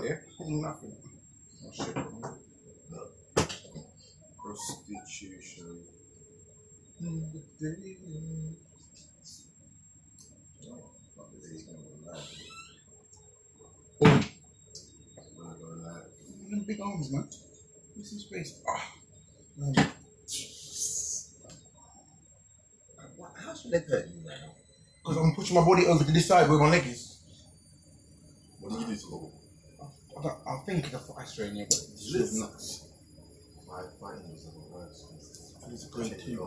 yeah? Nothing. Oh shit. Prostitution. Boom. Big arms, man. Give some space. Man. How's your leg hurting you right now? Because I'm pushing my body over to this side where my leg is. What do you do to go? I think it's a foot strain, yeah, but it's just nuts. My fighting was never worse. It's a grade 2. I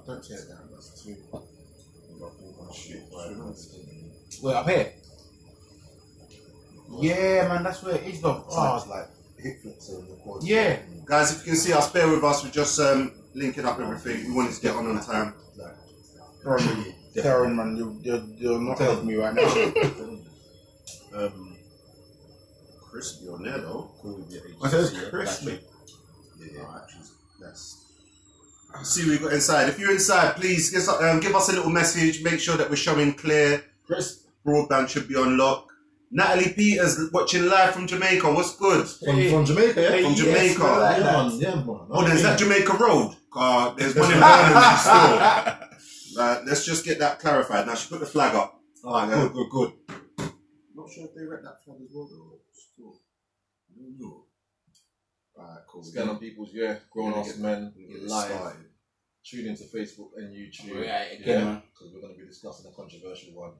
don't tear it down, that's 2. Wait, up here? Yeah, man, that's where it is though. It's like hip flips in the quad. Yeah. Guys, if you can see us, bear with us. We're just linking up everything. We wanted to get on time. Darren, man, you're not helping me right now. Crispy on there though. I said it's crispy. Yeah. Let's see what we got inside. If you're inside, please give us a little message. Make sure that we're showing clear. Broadband should be on lock. Natalie Peters watching live from Jamaica. What's good? From Jamaica, yeah? From Jamaica. Yeah, man. Oh, there's that Jamaica Road. There's one in Birmingham still. Let's just get that clarified. Now, she put the flag up. Alright, good. Not sure if they read that flag as well, though. Still. I don't know. Alright, cool. Scan on people's, grown-ass men, live. Started. Tune into Facebook and YouTube. Yeah, because we're going to be discussing a controversial one.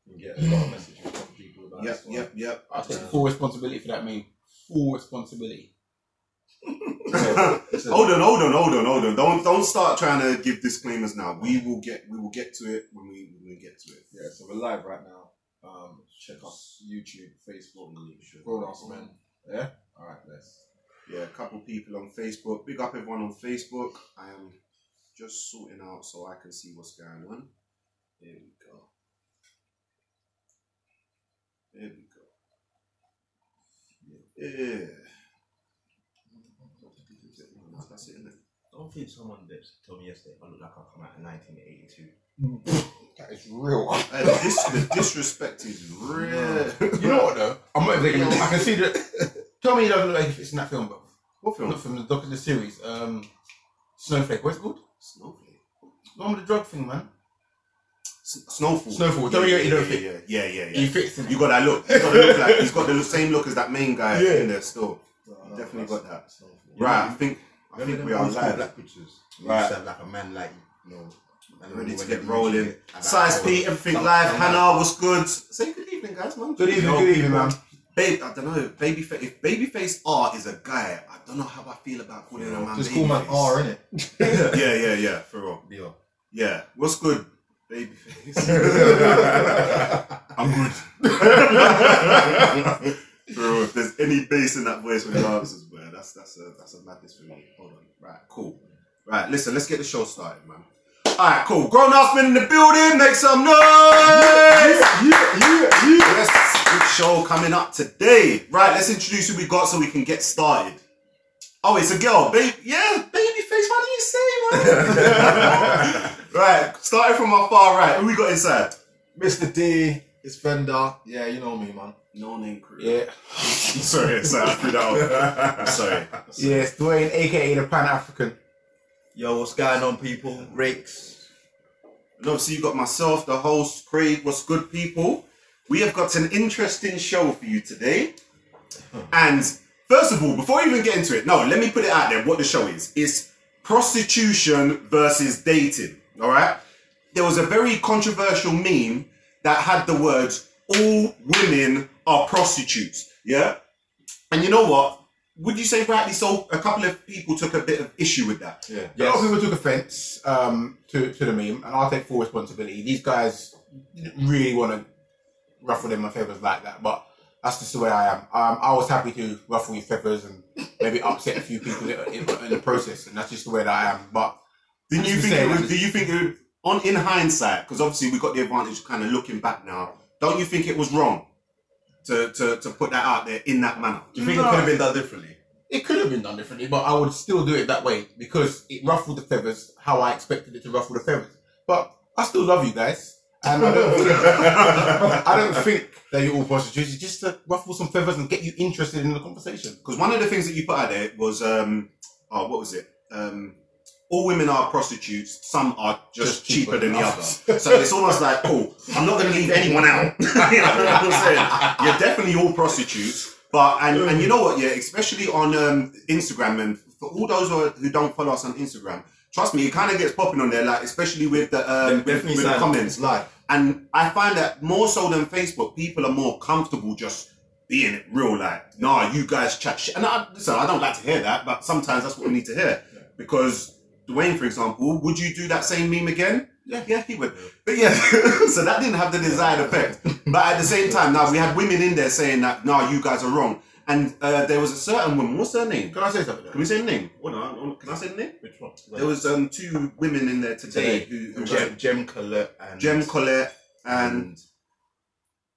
You can get a lot of messages from people about this one. Yep. I take full responsibility for that, mate. Full responsibility. Hold on. Don't start trying to give disclaimers now. We will get to it when we get to it. Yeah, so we're live right now. Check us YouTube, Facebook, Grown Ass Men. Yeah? Alright, let's. Yeah, a couple people on Facebook. Big up everyone on Facebook. I am just sorting out so I can see what's going on. There we go. Yeah. That's it, isn't it? I don't think someone that told me yesterday I look like I come out in 1982. That is real. The disrespect is real. You know what though? I'm not even thinking. I can see that. Tell me you don't look like if it's in that film, bro. What film? Not from the series. Snowflake. What's it called? Snowflake. The one with the drug thing, man. Snowfall. Tell me you don't fit. Yeah. He fits in it. You got that look. He's got the same look as that main guy in there still. Definitely got that. Right, I think we are live. Black pictures. Right. You have like a man like, Ready to get rolling. Size P, everything live. Hannah, what's good? Say good evening, guys, man. Good evening, man. Babe, I don't know. Babyface. If Babyface R is a guy, I don't know how I feel about calling a man. Just call man R, innit? Yeah, for real. Yeah. What's good, Babyface? I'm good. For real, if there's any bass in that voice when he answers, man, that's a madness for me. Hold on. Right, cool. Right, listen, let's get the show started, man. Alright, cool. Grown ass men in the building, make some noise! Yes, good show coming up today. Right, let's introduce who we got so we can get started. Oh, it's a girl. Babyface, what do you say, man? Right, starting from our far right. Who we got inside? Mr. D, it's Fender. Yeah, you know me, man. No name crew. Yeah. sorry, I threw that out. Sorry. Yeah, it's Dwayne, aka the Pan-African. Yo, what's going on, people? Rakes. And obviously you got myself, the host, Craig. What's good, people? We have got an interesting show for you today. And first of all, before we even get into it, let me put it out there what the show is. It's Prostitution Versus Dating. Alright? There was a very controversial meme that had the words, all women are prostitutes. Yeah? And you know what? Would you say rightly so? A couple of people took a bit of issue with that. Yeah. A lot of people took offence to the meme, and I'll take full responsibility. These guys didn't really want to ruffle in my feathers like that, but that's just the way I am. I was happy to ruffle your feathers and maybe upset a few people in the process, and that's just the way that I am. But do you think in hindsight, because obviously we got the advantage of kind of looking back now, don't you think it was wrong to put that out there in that manner? Do you think it could have been done differently? It could have been done differently, but I would still do it that way because it ruffled the feathers how I expected it to ruffle the feathers. But I still love you guys, And I don't think that you're all prostitutes. It's just to ruffle some feathers and get you interested in the conversation. Because one of the things that you put out there was, what was it? All women are prostitutes. Some are just cheaper than the other. So it's almost like, oh, I'm not going to leave anyone out. You know what I'm saying? You're definitely all prostitutes. But and you know what? Yeah, especially on Instagram, and for all those who don't follow us on Instagram, trust me, it kind of gets popping on there. Like especially with the with the comments. And I find that more so than Facebook, people are more comfortable just being it real. Like, nah, you guys chat shit. And listen, I don't like to hear that, but sometimes that's what we need to hear because. Dwayne, for example, would you do that same meme again? Yeah, he would. But yeah, so that didn't have the desired effect. But at the same time, now we had women in there saying that, no, you guys are wrong. And there was a certain woman, what's her name? Can I say something? Can we say the name? What, no, can I say the name? Which one? There was two women in there today who Jem Colette and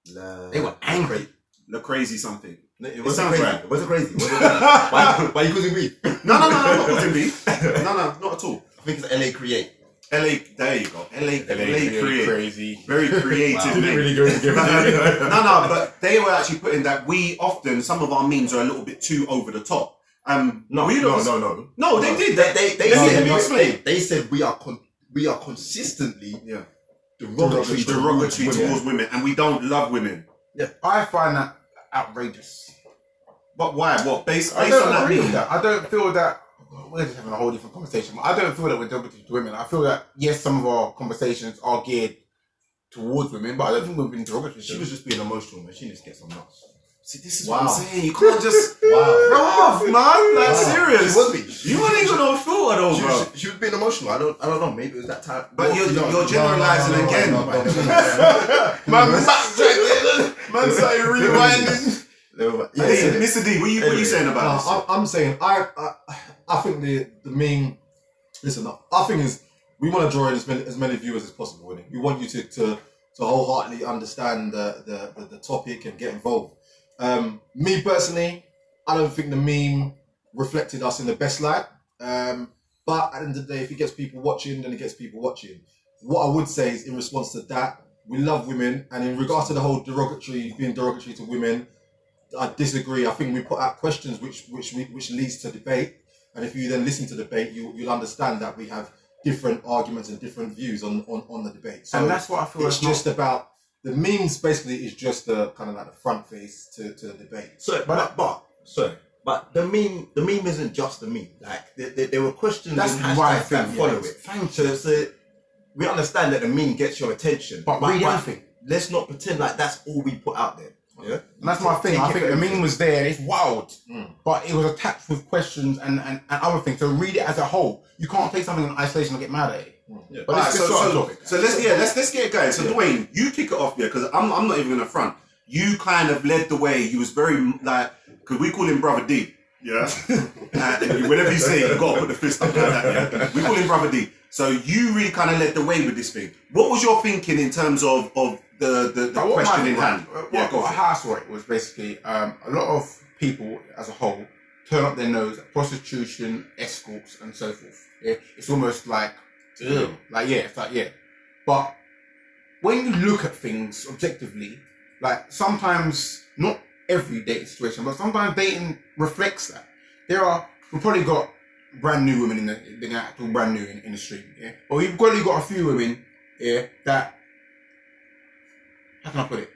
they were angry. The crazy something. It wasn't crazy. It wasn't crazy. Why you causing beef? No, not causing beef. No, not at all. I think it's LA Create. LA, there you go. LA Create. Crazy. Very creative. Wow. Didn't really go and give No, but they were actually putting that we often, some of our memes are a little bit too over the top. No, they did. They said we are consistently derogatory towards women, and we don't love women. Yeah, I find that outrageous. But why? What based I on don't that agree meme? with that. I don't feel that. We're just having a whole different conversation. But I don't feel that we're derogatory to women. I feel that yes, some of our conversations are geared towards women, but I don't think we've been derogatory. She was just being emotional, man. She needs to get some nuts. See, this is what I'm saying. You can't just throw off, man. Like serious. She was You weren't even on filter though, bro. She was being emotional. I don't know. Maybe it was that time. But you're generalizing again. Man started rewinding. Hey, Mr. D, what are you saying about this? I'm saying I think the meme. Listen, our thing is we want to draw in as many viewers as possible. Really. We want you to wholeheartedly understand the topic and get involved. Me personally, I don't think the meme reflected us in the best light. But at the end of the day, if it gets people watching, then it gets people watching. What I would say is in response to that, we love women, and in regards to the whole being derogatory to women, I disagree. I think we put out questions which leads to debate, and if you then listen to debate, you'll understand that we have different arguments and different views on the debate. So and that's what I feel. It's just about the memes. Basically, is just the kind of like the front face to the debate. But the meme isn't just the meme. Like there were questions that's and hashtags that follow it. Thank you. So we understand that the meme gets your attention, but read everything. Let's not pretend like that's all we put out there. Yeah, and that's my thing. I think the meme was there and it's wild, but it was attached with questions and other things. So read it as a whole. You can't take something in isolation and get mad at it. Yeah. But so let's get it going. So Dwayne, you kick it off here because I'm not even gonna front. You kind of led the way. You was very like, because we call him Brother D. Yeah. Whenever you say it, you gotta put the fist up like that. Yeah? We call him Brother D. So you really kind of led the way with this thing. What was your thinking in terms of the question in hand? How I saw it was basically a lot of people as a whole turn up their nose at prostitution, escorts, and so forth. Yeah? It's almost like, But when you look at things objectively, like sometimes, not every dating situation, but sometimes dating reflects that. We've probably got brand new women they're actual brand new in the street, yeah? But we've probably got a few women, yeah, that, how can I put it,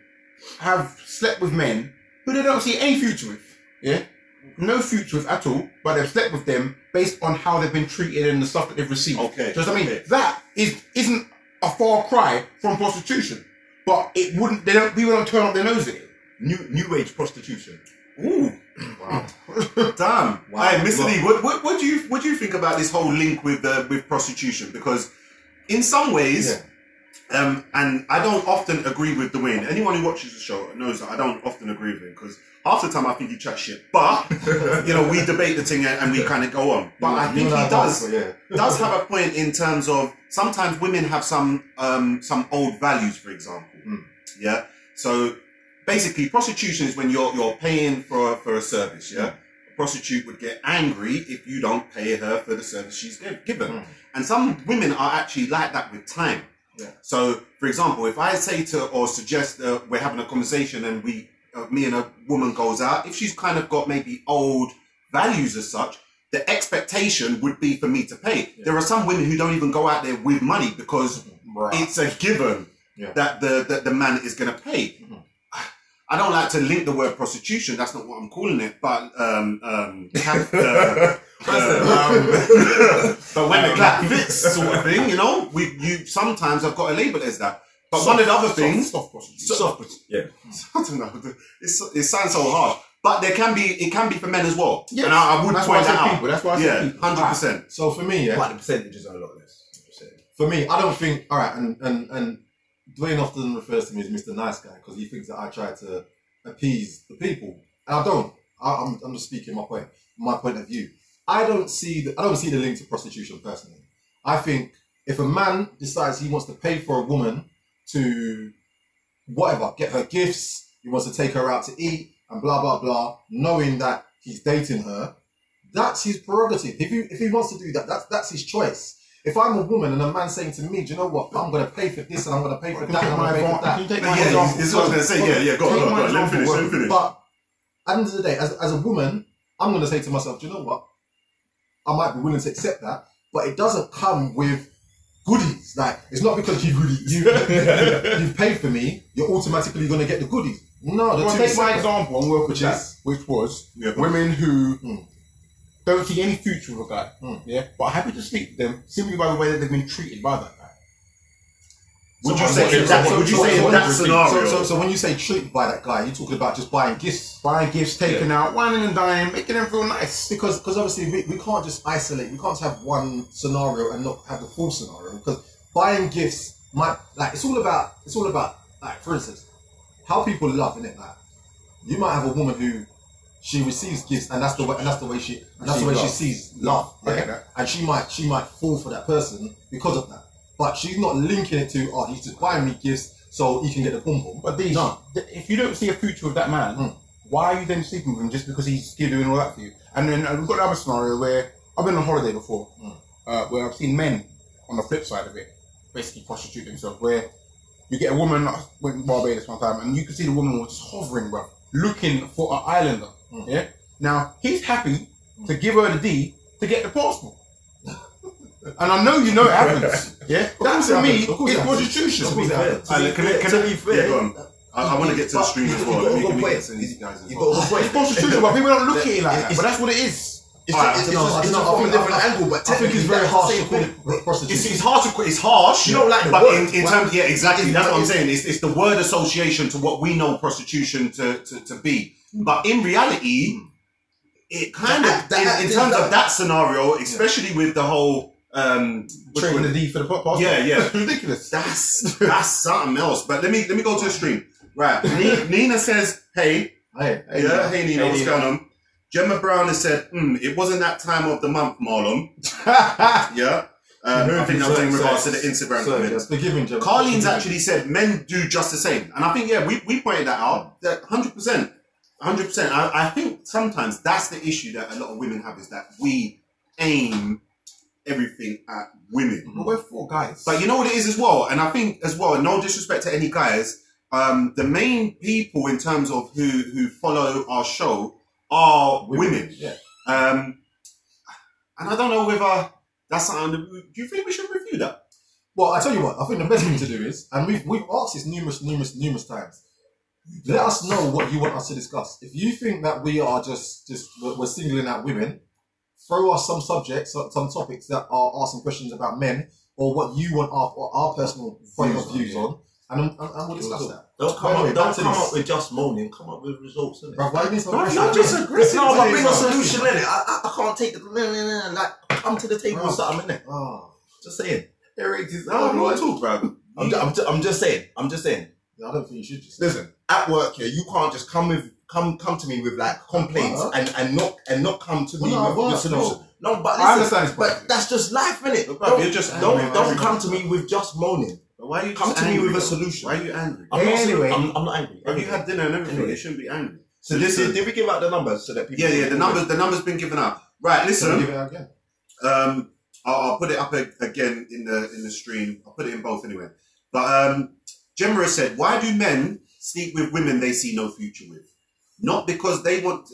have slept with men who they don't see any future with, yeah? No future with at all, but they've slept with them based on how they've been treated and the stuff that they've received. Okay. So I mean, that isn't a far cry from prostitution, but people don't turn up their nose at it. New age prostitution. Ooh. Wow. Damn. Wow. Hey, Mr. D, what do you think about this whole link with prostitution? Because in some ways, and I don't often agree with Dwayne. Anyone who watches the show knows that I don't often agree with him because half the time I think he chat shit. But we debate the thing and we kind of go on. But I think he does have a point in terms of sometimes women have some old values, for example. Yeah. So basically, prostitution is when you're paying for a service. Yeah. A prostitute would get angry if you don't pay her for the service she's given. And some women are actually like that with time. Yeah. So, for example, if I say to or suggest we're having a conversation and me and a woman goes out, if she's kind of got maybe old values as such, the expectation would be for me to pay. Yeah. There are some women who don't even go out there with money because it's a given that the man is going to pay. I don't like to link the word prostitution. That's not what I'm calling it. But but when the clap fits, sort of thing, you know, you sometimes I've got to label it as that. But one of the other things, soft prostitution. Yeah, I don't know. It sounds so harsh, but it can be for men as well. Yes. And I would point that out. That's why I say people. 100%. So for me, but the percentages are a lot less. For me, I don't think. All right, and Dwayne often refers to me as Mr. Nice Guy because he thinks that I try to appease the people, and I don't. I'm just speaking my point of view. I don't see the link to prostitution personally. I think if a man decides he wants to pay for a woman to whatever, get her gifts, he wants to take her out to eat and blah blah blah, knowing that he's dating her, that's his prerogative. If he wants to do that, that's his choice. If I'm a woman and a man saying to me, do you know what, I'm going to pay for this and I'm going to pay for that and I'm going to pay for that. Can you take my example? This is what I was going to say. Go on. Let me finish. But at the end of the day, as a woman, I'm going to say to myself, do you know what, I might be willing to accept that, but it doesn't come with goodies. Like, it's not because you've paid for me, you're automatically going to get the goodies. No, take my example and work with which was women who don't see any future with a guy, but are happy to sleep with them simply by the way that they've been treated by that guy. Would you say in that scenario? So when you say treated by that guy, you're talking about just buying gifts, taking out, whining and dining, making them feel nice. Because obviously we can't just isolate. We can't have one scenario and not have the full scenario. Because buying gifts it's all about like, for instance, how people love, innit? Like, you might have a woman who she receives gifts and that's the way she sees love. Yeah? And she might fall for that person because of that. But she's not linking it to, he's just buying me gifts so he can get the pum pum. But if you don't see a future with that man, why are you then sleeping with him just because he's doing all that for you? And then we've got another scenario where I've been on holiday before, where I've seen men on the flip side of it basically prostitute themselves, where you get a woman, I went to Barbados one time, and you can see the woman was just hovering, bro, looking for an islander. Yeah. Now he's happy to give her the D to get the passport. And I know it happens. Yeah, that to me is prostitution. Can I be fair? I want to get to the stream as well. It's prostitution, but people don't look at it like that. But that's what it is. It's just from a different angle. But I think it's very harsh to call it prostitution. It's harsh. You don't like the but word. in terms, exactly. That's what I'm saying. It's the word association to what we know prostitution to be. But in reality, it kind of in terms of that scenario, especially with the whole. Trading the D for the passport. Yeah. It's ridiculous. That's something else. But let me go to the stream. Right. Nina says, hey Nina, what's going on? Gemma Brown has said, it wasn't that time of the month, Marlon. Yeah. I think that was in regards to the Instagram comment. Carlene's actually said men do just the same. And I think, we pointed that out. That 100%. 100%. I think sometimes that's the issue that a lot of women have, is that we aim everything at women. But we're for guys. But you know what it is as well, and I think as well, no disrespect to any guys, the main people in terms of who follow our show are women. Yeah. And I don't know whether that's something. Do you think we should review that? Well, I tell you what, I think the best thing to do is, and we've asked this numerous times. Let us know what you want us to discuss. If you think that we are just we're singling out women, throw us some subjects, some topics that are asking questions about men, or what you want our personal point of views on, and we'll discuss that. Don't come up with just moaning. Come up with results, innit? Bro, why are you being so aggressive? aggressive? Just aggressive. No, but bring a solution, innit? I can't take the like come to the table with something, innit? Just saying. No, talk, bro. I'm just saying. Yeah, I don't think you should just listen. At work here, you can't just come to me with like complaints and not come to me with a solution. No, but listen, I understand this, but that's just life, innit? Don't come to me with just moaning. Why are you come to me with a solution? Why are you angry? I'm not angry. Have you had dinner and everything? Anyway. You shouldn't be angry. So did we give out the numbers so that people? Yeah. The numbers been given out. Right. Listen. Give it out again. I'll put it up again in the stream. I'll put it in both anyway. But Gemma said, why do men sleep with women they see no future with? Not because they want,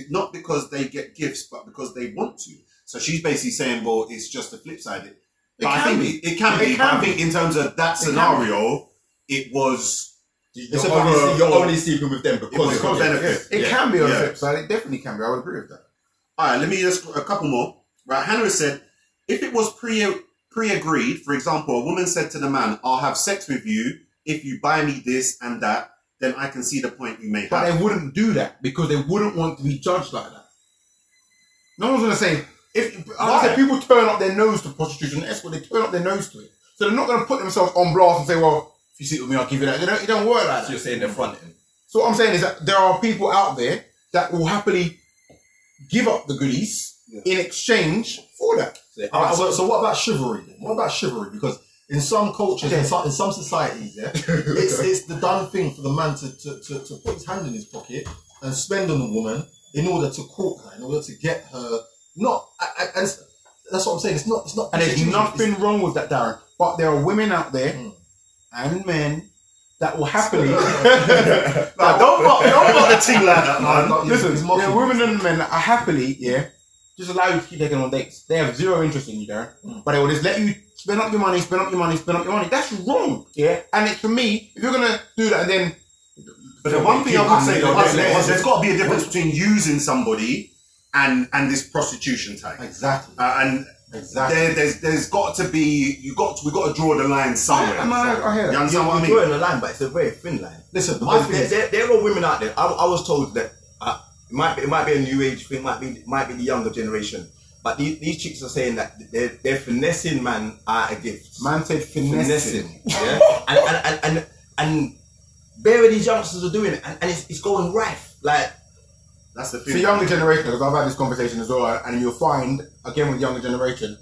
not because they get gifts, but because they want to. So she's basically saying, well, it's just the flip side. It can be. It can be. But I think in terms of that scenario, it was. You're only sleeping with them because of benefits. It can be on the flip side. It definitely can be. I would agree with that. All right, let me just a couple more. Right, Hannah said, if it was pre-agreed, for example, a woman said to the man, "I'll have sex with you if you buy me this and that," then I can see the point you may have. But they wouldn't do that because they wouldn't want to be judged like that. No one's going to say, I said, people turn up their nose to prostitution and escort, they turn up their nose to it. So they're not going to put themselves on blast and say, well, if you sleep with me, I'll give you that. It don't work like that. So you're saying they're fronting. So what I'm saying is that there are people out there that will happily give up the goodies in exchange for that. So what about chivalry then? What about chivalry? Because in some cultures, in some societies, it's the done thing for the man to put his hand in his pocket and spend on the woman in order to court her, in order to get her. And that's what I'm saying. It's not. And there's nothing wrong with that, Darren. But there are women out there and men that will happily. Don't put the thing like that, man. Listen, there are women and men that are happily, just allow you to keep taking on dates. They have zero interest in you, Darren. But they will just let you spend up your money, spend up your money, spend up your money. That's wrong. And for me, if you're gonna do that, and then. But the one thing I would say though, there's got to be a difference between using somebody and this prostitution type. Exactly. There's got to be we've got to draw the line somewhere. I hear that. You understand what I mean? You're drawing the line, but it's a very thin line. Listen, there are women out there. I was told that it might be a new age thing, it might be the younger generation. But these chicks are saying that they're finessing man out of gifts. Man said finessing. And bare of these youngsters are doing it, and it's going rife. Like, that's the thing. It's the younger generation, because I've had this conversation as well, and you'll find, again with the younger generation,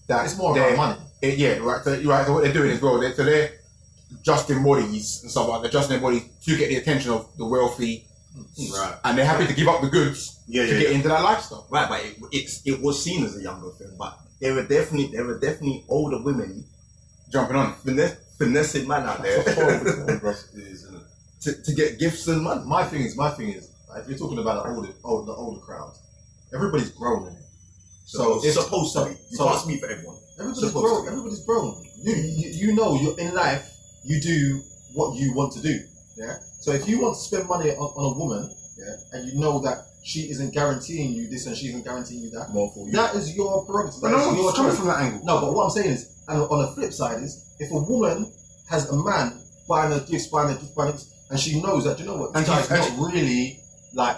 that it's more about money. So what they're doing as well, they're adjusting bodies and stuff like that. They're adjusting their bodies to get the attention of the wealthy. Right. And they're happy to give up the goods to get into that lifestyle. Right, but it was seen as a younger thing, but there were definitely older women jumping on finessing man out there to get gifts and money. My thing is, if you're talking about the older crowd, everybody's grown in it. So it's supposed to be. You can't speak for everyone. Everybody's grown. You know, you're in life. You do what you want to do. Yeah. So if you want to spend money on a woman, and you know that she isn't guaranteeing you this and she isn't guaranteeing you that, more for you. That is your prerogative. But no one's coming from that angle. No, but what I'm saying is, and on the flip side is, if a woman has a man buying her gifts, and she knows that, you know what, this guy's not really like,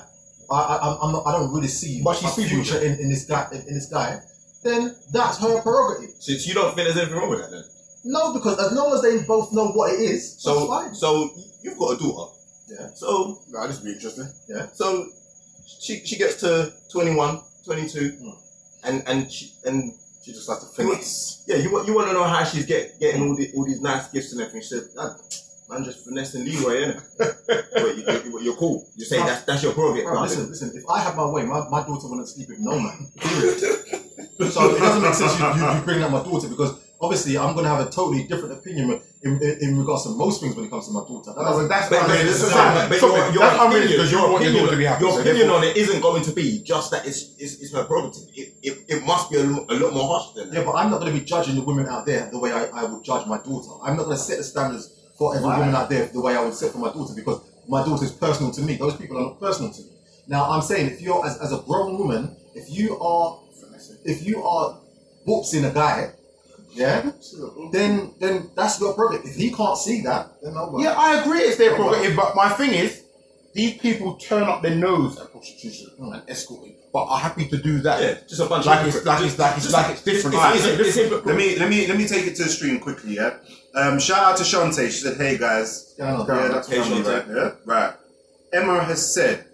I don't really see but she's future in this guy, then that's her prerogative. So you don't think there's anything wrong with that then? No, because as long as they both know what it is, that's fine. So you've got a daughter. Yeah. So this would be interesting. Yeah. So she gets to 21, 22, and she just has to finesse. Yeah, you want to know how she's getting all these nice gifts and everything. She said, man, just finessing Leroy, innit? You're cool. You're saying that's your prerogative. Bro, listen. If I had my way, my daughter wouldn't sleep with no man. Period. So it doesn't make sense you bring up my daughter, because obviously I'm going to have a totally different opinion in regards to most things when it comes to my daughter. Your opinion on it isn't going to be just that it's her prerogative. It must be a lot more harsh than that. Yeah, but I'm not going to be judging the women out there the way I would judge my daughter. I'm not going to set the standards for every woman out there the way I would set for my daughter, because my daughter is personal to me. Those people are not personal to me. Now, I'm saying, if you're as a grown woman, if you are whoopsing a guy, then that's your prerogative. If he can't see that, then no. Yeah, I agree, it's their prerogative. But my thing is, these people turn up their nose at prostitution and escorting, but are happy to do that. Yeah, just a bunch of it's different. Let me take it to the stream quickly. Yeah. Shout out to Shante. She said, "Hey guys." That's family, right? Yeah. Right. Emma has said,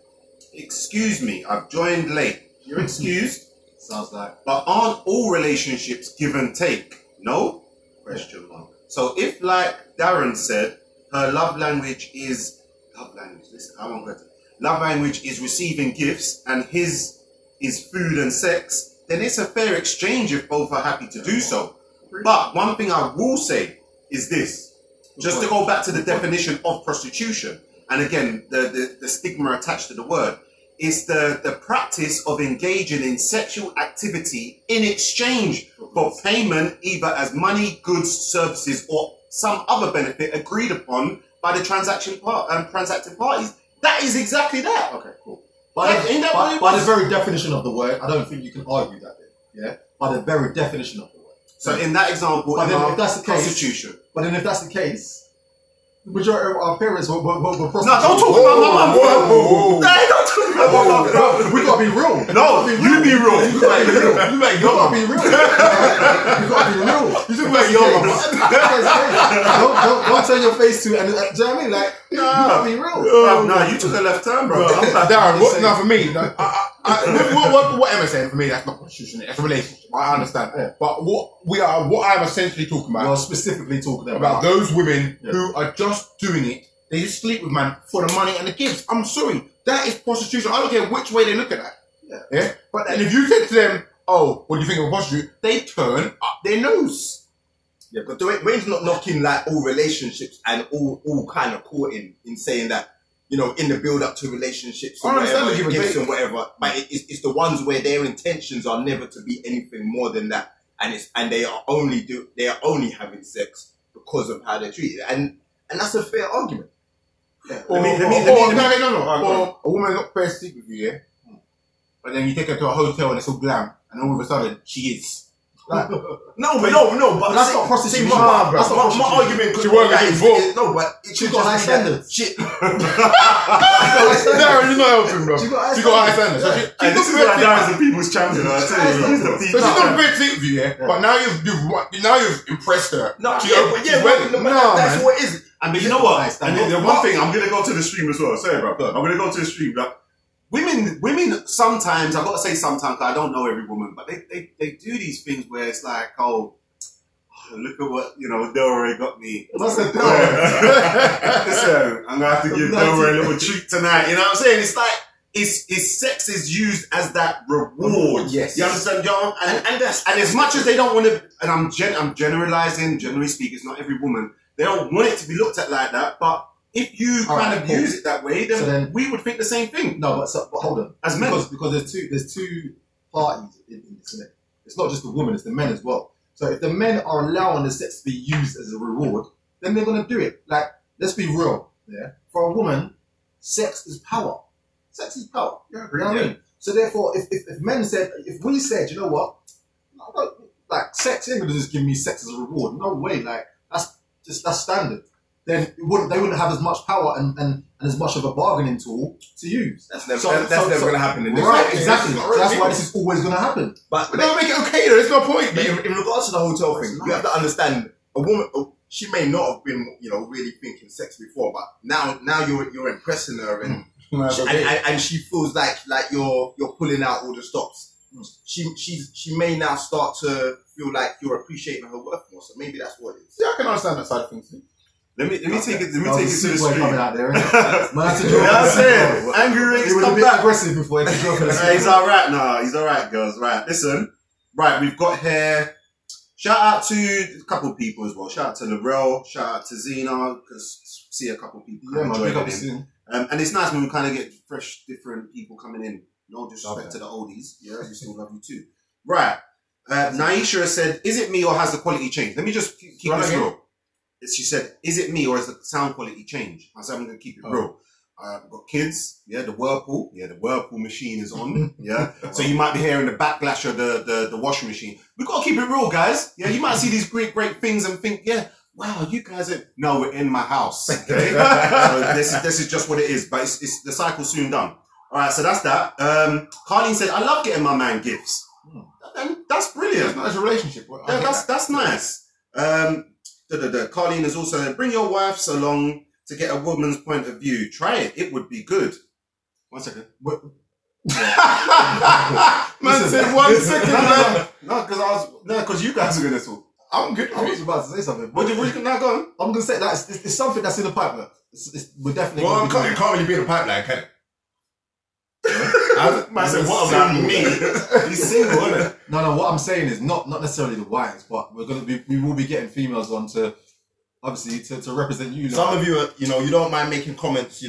"Excuse me, I've joined late." You're excused. Sounds like. But aren't all relationships give and take? No? Question mark. So if, like Darren said, her love language is listen, I won't go to love language is receiving gifts and his is food and sex, then it's a fair exchange if both are happy to do so. But one thing I will say is this: Just to go back to the definition of prostitution, and again, the stigma attached to the word, is the practice of engaging in sexual activity in exchange for payment, either as money, goods, services, or some other benefit agreed upon by the transacting parties. That is exactly that. Okay, cool. By the very definition of the word, I don't think you can argue that bit. Yeah? By the very definition of the word. So in that example, if that's the case, prostitution. But then if that's the case, the majority of our parents were prostitutes. No, don't talk about my mum. Don't talk about my mum, bro. We gotta be real. No, you be real. You gotta be real. You gotta be real. You gotta be real. You talk about your mum. Don't turn your face to it. And do you know what I mean? Like, you gotta be real. No, you took a left turn, bro. Darren, now for me, what Emma's saying, for me, that's not prostitution. That's a relationship. I understand. Yeah. But what I'm essentially talking about, you're specifically talking about those women who are just doing it. They just sleep with man for the money and the gifts. I'm sorry, that is prostitution. I don't care which way they look at that. Yeah. But then if you say to them, "Oh, what do you think of a prostitute?" they turn up their nose. Yeah, but Wayne's not knocking like all relationships and all kind of caught in saying that, you know, in the build up to relationships or whatever, gifts and whatever. But it's the ones where their intentions are never to be anything more than that, and they are only having sex because of how they're treated, and that's a fair argument. Yeah. Or a woman not prepared to sleep with you, yeah, but then you take her to a hotel and it's all glam, and all of a sudden she is. Like, but that's not prostitution. That's not my argument. She worked at it. No, but she's got high standards. Shit. Darren, you're not helping, bro. She got high standards. And this is why Darren's the people's champion. I tell you, so she's not prepared to sleep with you, yeah. But now you've impressed her. That's what it is. And but you know what? And the one thing, I'm gonna go to the stream as well. Sorry, bro. I'm gonna go to the stream. Like, women sometimes, I've got to say sometimes, because I don't know every woman, but they do these things where it's like, oh, look at what, you know, Delroy got me. What's that? Listen, I'm going to have to give Delroy a little treat tonight. You know what I'm saying? It's like, it's sex is used as that reward. Yes. You understand, John? And as much as they don't want to, and I'm generalizing, generally speaking, it's not every woman, they don't want it to be looked at like that, but if you use it that way, then we would think the same thing. No, but hold on. As men, because there's two parties in this, isn't it? It's not just the women; it's the men as well. So if the men are allowing the sex to be used as a reward, then they're gonna do it. Like, let's be real. Yeah. For a woman, sex is power. Sex is power. You know what I mean? So therefore, if we said, you know what, like sex ain't gonna just give me sex as a reward. No way. Like that's standard. Then they wouldn't have as much power and as much of a bargaining tool to use. That's never going to happen in this. Right, exactly. So that's why this is always going to happen. But don't make it okay though. There's no point. In regards to the hotel thing, you have to understand, a woman, she may not have been, you know, really thinking sex before, but now you're impressing her and she feels like you're pulling out all the stops. She may now start to feel like you're appreciating her worth more. So maybe that's what it is. Yeah, I can understand that side of things. Let me take it to the street. Coming out there, man, that's it. Angry Rick's come a bit back. aggressive before he He's alright now. He's alright, girls. Right, listen. Right, we've got here. Shout out to a couple of people as well. Shout out to Laurel. Shout out to Zena. Because see a couple of people joining in. And it's nice when we kind of get fresh, different people coming in. No disrespect to the oldies. Yeah, we still love you too. Right. Naisha said, "Is it me or has the quality changed?" Let me just keep this real. She said, "Is it me or has the sound quality changed?" I said, "I'm going to keep it real. I've got kids. Yeah, the Whirlpool. Yeah, the Whirlpool machine is on. Yeah, so you might be hearing the backlash of the washing machine. We've got to keep it real, guys. Yeah, you might see these great things and think, yeah, wow, you guys are... No, we're in my house. Okay, so this is just what it is. But it's the cycle's soon done. All right, so that's that. Carlene said, "I love getting my man gifts." And that's brilliant. That's a relationship. Yeah, that's nice. Carlene has also said, "Bring your wives along to get a woman's point of view. Try it. It would be good." 1 second. Man said 1 second, man. No, because you guys are going to talk. I'm good. I was about to say something. What you now go on? I'm going to say that it's something that's in the pipeline. We're definitely... Well, it can't really be in the pipeline, can it? I said, what about me? He's single, isn't it? No. What I'm saying is not necessarily the wives, but we will be getting females on to obviously to represent you. Some of you, you don't mind making comments,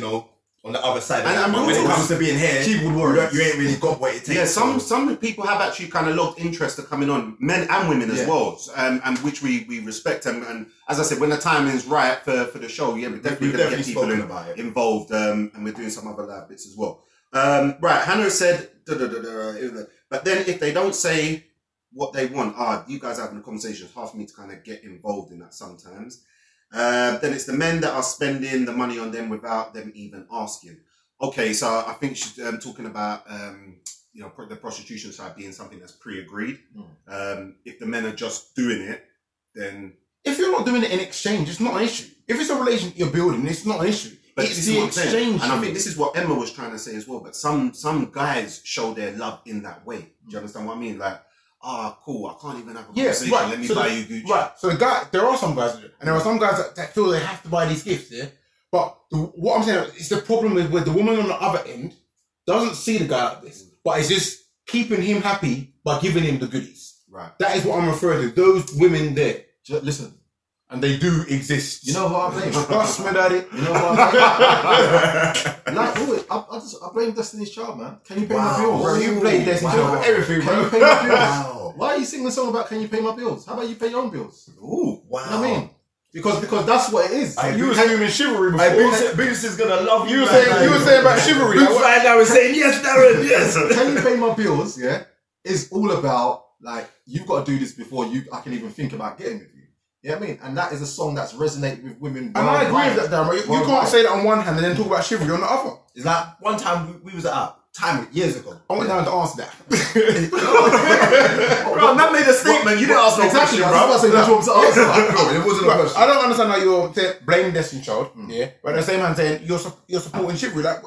on the other side. And but when it comes to being here, keyboard warriors. you ain't really got what it takes. Yeah, some people have actually kind of logged interest to coming on, men and women as well, and which we respect. And as I said, when the timing is right for the show, yeah, we're definitely going to get people involved, and we're doing some other live bits as well. Right, Hannah said, but then if they don't say what they want, you guys are having a conversation. It's hard for me to kind of get involved in that sometimes. Then it's the men that are spending the money on them without them even asking. Okay, so I think she's talking about the prostitution side being something that's pre-agreed. If the men are just doing it, then if you're not doing it in exchange, it's not an issue. If it's a relationship you're building, it's not an issue. But it's this the is what I'm saying. exchange. And I think this is what Emma was trying to say as well. But some guys show their love in that way. Do you understand what I mean? Like, cool, I can't even have a conversation. Right. Let me buy you Gucci. Right. So there are some guys, and there are some guys that feel they have to buy these gifts, yeah? But what I'm saying is the problem is with the woman on the other end doesn't see the guy like this, but is just keeping him happy by giving him the goodies. Right. That is what I'm referring to. Those women there. Listen. And they do exist. You know who I blame? Trust me, daddy. You know who I blame? Like always, I blame Destiny's Child, man. Can you pay my bills? Bro, you play Destiny's Child for everything, Can bro. you pay my bills? Wow. Why are you singing a song about can you pay my bills? How about you pay your own bills? Ooh, wow. You know what I mean? Because that's what it is. You were screaming chivalry before. Boots is gonna love you. You were saying about chivalry. Boots right now is saying yes, Darren, yes. Can you pay my bills? Yeah, is all about like you've got to do this before I can even think about getting with you. You know what I mean? And that is a song that's resonated with women. And I agree with that, Darren. You can't say that on one hand and then talk about chivalry on the other. It's like one time we was at years ago. I went down to answer that. Bro, man made a statement. You didn't ask no Exactly, question, I bro. was about to say, what was the answer? No, it wasn't a question. I don't understand how you're saying blame Destiny Child, yeah, but at the same time saying you're supporting chivalry. Like,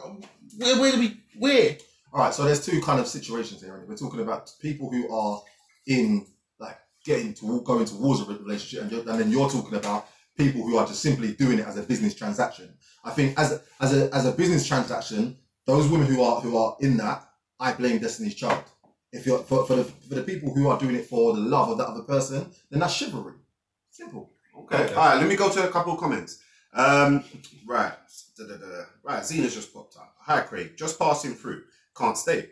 where? All right, so there's two kind of situations here. We're talking about people who are in like going towards a relationship, and then you're talking about people who are just simply doing it as a business transaction. I think as a business transaction, those women who are in that, I blame Destiny's Child. If you're for the people who are doing it for the love of that other person, then that's chivalry. Simple. Okay. All right, let me go to a couple of comments. Right. Right, Zena's just popped up. Hi, Craig. Just passing through. Can't stay.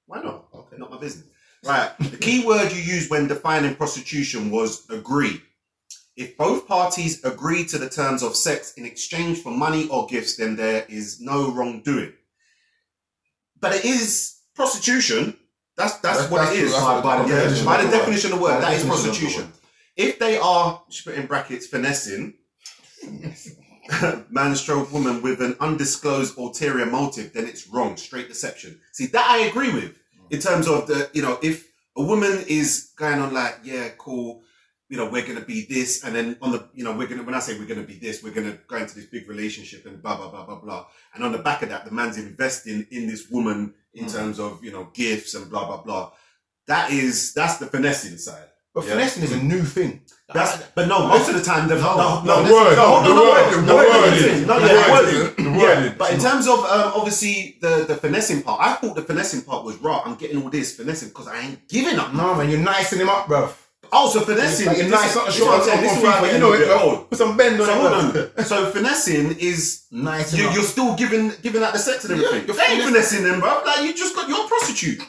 Why not? Okay. Not my business. Right. The key word you used when defining prostitution was agree. If both parties agree to the terms of sex in exchange for money or gifts, then there is no wrongdoing. But it is prostitution. That's what it is. By the definition of the word, that is prostitution. If they are, she put in brackets, finessing, man stroke woman with an undisclosed ulterior motive, then it's wrong, straight deception. See, that I agree with in terms of if a woman is going on like, yeah, cool, we're going to be this, and then on the, when I say we're going to be this, we're going to go into this big relationship and blah, blah, blah, blah, blah. And on the back of that, the man's investing in this woman in terms of, gifts and blah, blah, blah. That's the finessing side. But finessing is a new thing. But most of the time, the word. But in terms of obviously the finessing part, I thought the finessing part was right. I'm getting all this finessing because I ain't giving up. No, man, you're nicing him up, bro. Oh, so finessing. Like you're nice, not sure. You know it, bro. Put some bend on it. So finessing is nice. You're still giving out the sex and everything. You're ain't finessing them, bro. Like you just got your prostitute.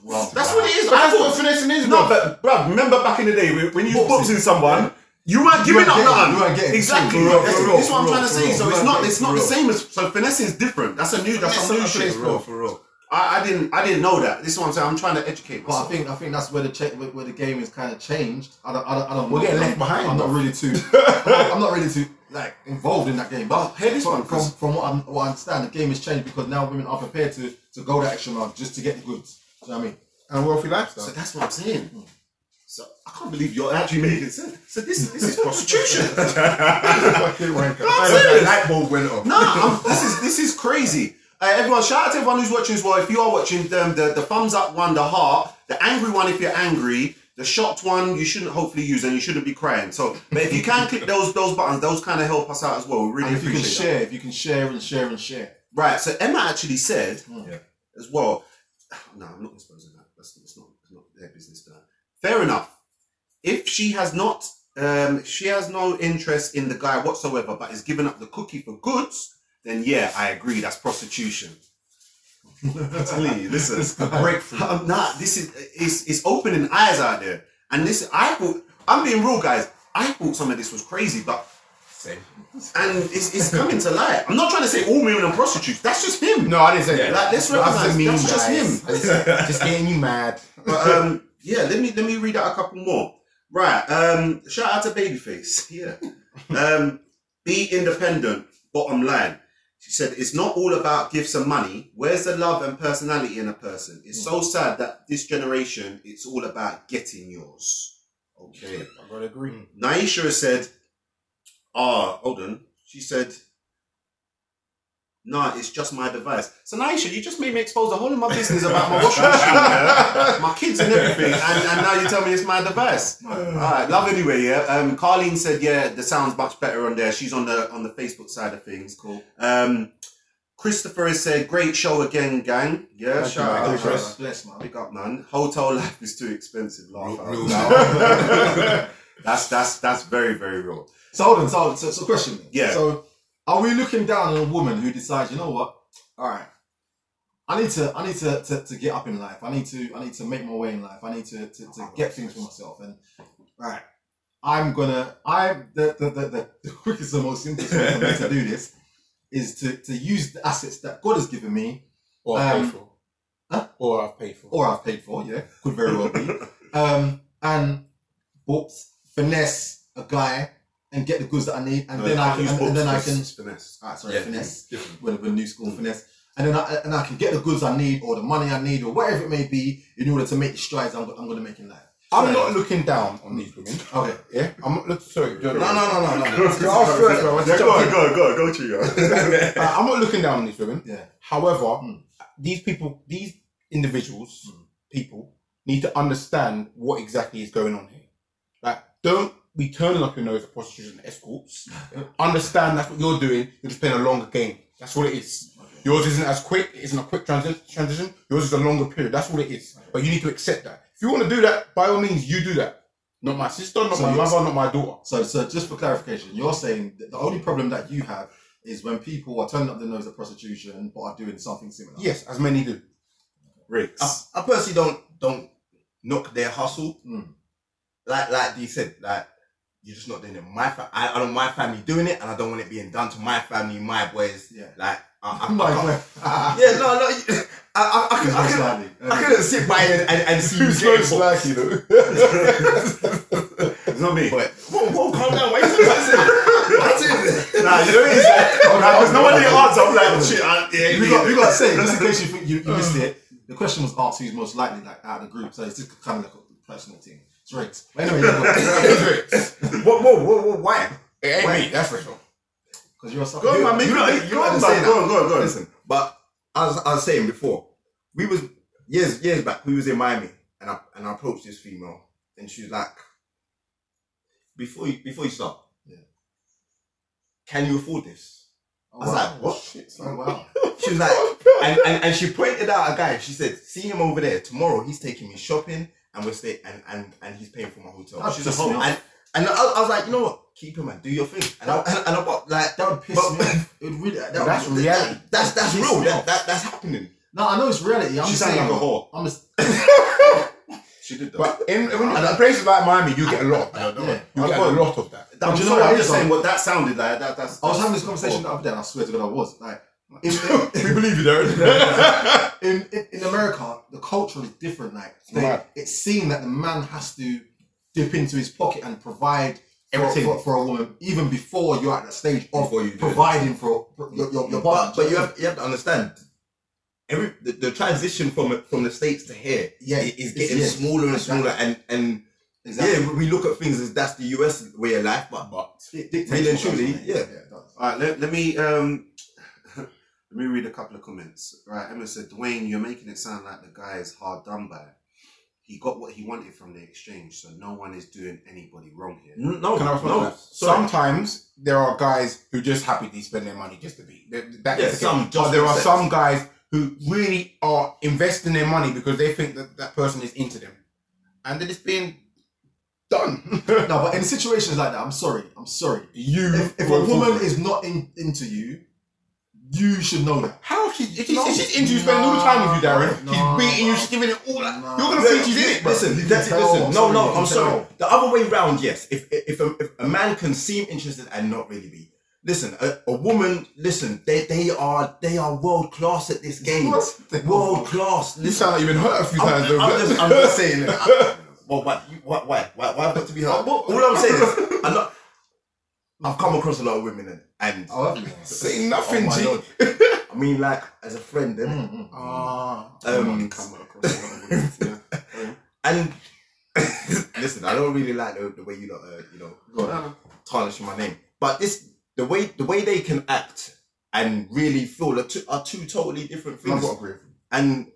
Well, that's what it is. But that's what finessing is, bro. No, but bro, remember back in the day when you was boxing someone, you weren't giving up nothing. You weren't getting exactly. That's what I'm trying to say. So it's not the same as finessing is different. That's some new shit, bro. For real. I didn't know that. This is what I'm saying. I'm trying to educate myself. But I think that's where the game is kind of changed. I don't. We're getting left behind. I'm not really too like involved in that game. But from what I understand, the game has changed because now women are prepared to go that extra mile just to get the goods. Do you know what I mean? And a wealthy lifestyle. So that's what I'm saying. So I can't believe you're actually making sense. So this is prostitution. Light bulb went off. No, this is crazy. Everyone, shout out to everyone who's watching as well. If you are watching, the thumbs up one, the heart, the angry one if you're angry, the shocked one you shouldn't hopefully use and you shouldn't be crying. So, but if you can click those buttons, those kind of help us out as well. We really appreciate that. If you can share and share and share. Right. So Emma actually said as well. No, I'm not exposing that. It's not their business. Fair enough. If she has not she has no interest in the guy whatsoever, but is giving up the cookie for goods, then yeah, I agree. That's prostitution. I'm telling you, listen, It's a breakthrough. this is it's opening eyes out there. And this, I'm being real, guys. I thought some of this was crazy, but Same. and it's coming to light. I'm not trying to say all women are prostitutes. That's just him. No, I didn't say that. Like, let's recognize that's just him. Just getting you mad. But yeah, let me read out a couple more. Right. Shout out to Babyface. Yeah. Be independent. Bottom line. She said, it's not all about gifts and money. Where's the love and personality in a person? It's so sad that this generation, it's all about getting yours. Okay. I gotta agree. Naisha has said, hold on. She said, nah, it's just my device. So Naisha, you just made me expose the whole of my business about my washing machine, yeah? My kids and everything, and now you tell me it's my device. Alright, love anyway, yeah. Carlene said, yeah, the sound's much better on there. She's on the Facebook side of things. Cool. Christopher has said, great show again, gang. Yeah, shout out, Chris. Bless, man. Big up, man. Hotel life is too expensive. Laugh out Real loud. That's very, very real. So hold on, so question. Yeah. So are we looking down on a woman who decides, you know what? All right, I need to get up in life. I need to make my way in life. I need to get things for myself. And right, the quickest and most simplest way for me to do this is to use the assets that God has given me, Or I've paid for. Huh? Or I've paid for. or I've paid for. Yeah, could very well be. And finesse a guy and get the goods that I need, and then I can finesse. Finesse with a new school finesse, and then I can get the goods I need or the money I need or whatever it may be in order to make the strides I'm going to make in life. I'm not looking down on these women. Okay. Yeah? I'm not looking... Sorry. No. Go to you. I'm not looking down on these women. Yeah. However, these individuals, people, need to understand what exactly is going on here. Like, don't be turning up your nose at prostitution and escorts. Understand that's what you're doing. You're just playing a longer game. That's what it is. Okay. Yours isn't as quick. It isn't a quick transition. Yours is a longer period. That's what it is. But you need to accept that. If you want to do that, by all means, you do that. Not my sister, not my mother, not my daughter. So just for clarification, you're saying that the only problem that you have is when people are turning up their nose at prostitution but are doing something similar. Yes, as many do. Riggs. I personally don't knock their hustle. Like you said, like you're just not doing it. I don't want my family doing it, and I don't want it being done to my family, my boys. Yeah. Like I couldn't sit by and see you getting boxed. you know. It's not me. But whoa, calm down. Why you saying that? Nah, you know what it is? Because no one didn't answer. I'm like, shit. We got to say, just in case you think you missed it, the question was asked who's most likely like out of the group, so it's just kind of like a personal thing. It's Riggs. But anyway, Whoa, why? It ain't me, that's for sure. because you're a sucker. Go on, man. Go on. Listen, but I was saying before, we was years back. We was in Miami, and I approached this female, and she was like, "Before you start, can you afford this?" I was like, "What?" Shit, Oh, wow. She was like, and she pointed out a guy. She said, "See him over there tomorrow. He's taking me shopping, and we're staying, and he's paying for my hotel." That's She's just a home, me. and I was like, you know what? Keep him, man. Do your thing. And I got like That would piss me off. It would really. That's reality. That's Piss real. me off. That's happening. No, I know it's reality. I'm She just sounded saying. like a whore. I'm just. She did that. But in places like Miami, you get a lot of that. Yeah. You get a lot of that. I'm do you know sorry, what I'm it just is, saying though? what that sounded like. That's I was having this conversation the other day, and I swear to God, I was like, We believe you, Darren. in America, the culture is different. Like Right. it's seen that the man has to dip into his pocket and provide Everything. for a woman, even before you're at that stage of Before you do it. providing for your partner. But you have to understand. The transition from the States to here is getting smaller and smaller, and exactly. we look at things as that's the US way of life, but It dictates really and what truly, goes on, yeah. it does. All right, let me let me read a couple of comments. Right, Emma said, Dwayne, you're making it sound like the guy is hard done by. He got what he wanted from the exchange, so no one is doing anybody wrong here. No, Can I respond to that? Sometimes there are guys who just happy to spend their money just to be. That is the case. But there are some guys who really are investing their money because they think that person is into them, and they're just being done. No, but in situations like that, I'm sorry. If a woman is not into you, you should know that. How she's into you, spending all the time with you, Darren. She's beating you, she's giving it all that. You're gonna think she's in it, bro. Listen. No, I'm sorry. The other way round, yes. If a man can seem interested and not really be. Listen, a woman. Listen, they are world class at this game. World class. You sound like you've been hurt a few times, though. I'm just saying. Well, why? Why have got to be hurt? All I'm saying is, I've come across a lot of women and say nothing, G. Lord. I mean, like as a friend, innit? Come across a lot of women, yeah. And listen, I don't really like the way you tarnishing my name, but the way they can act and really feel are two totally different things. And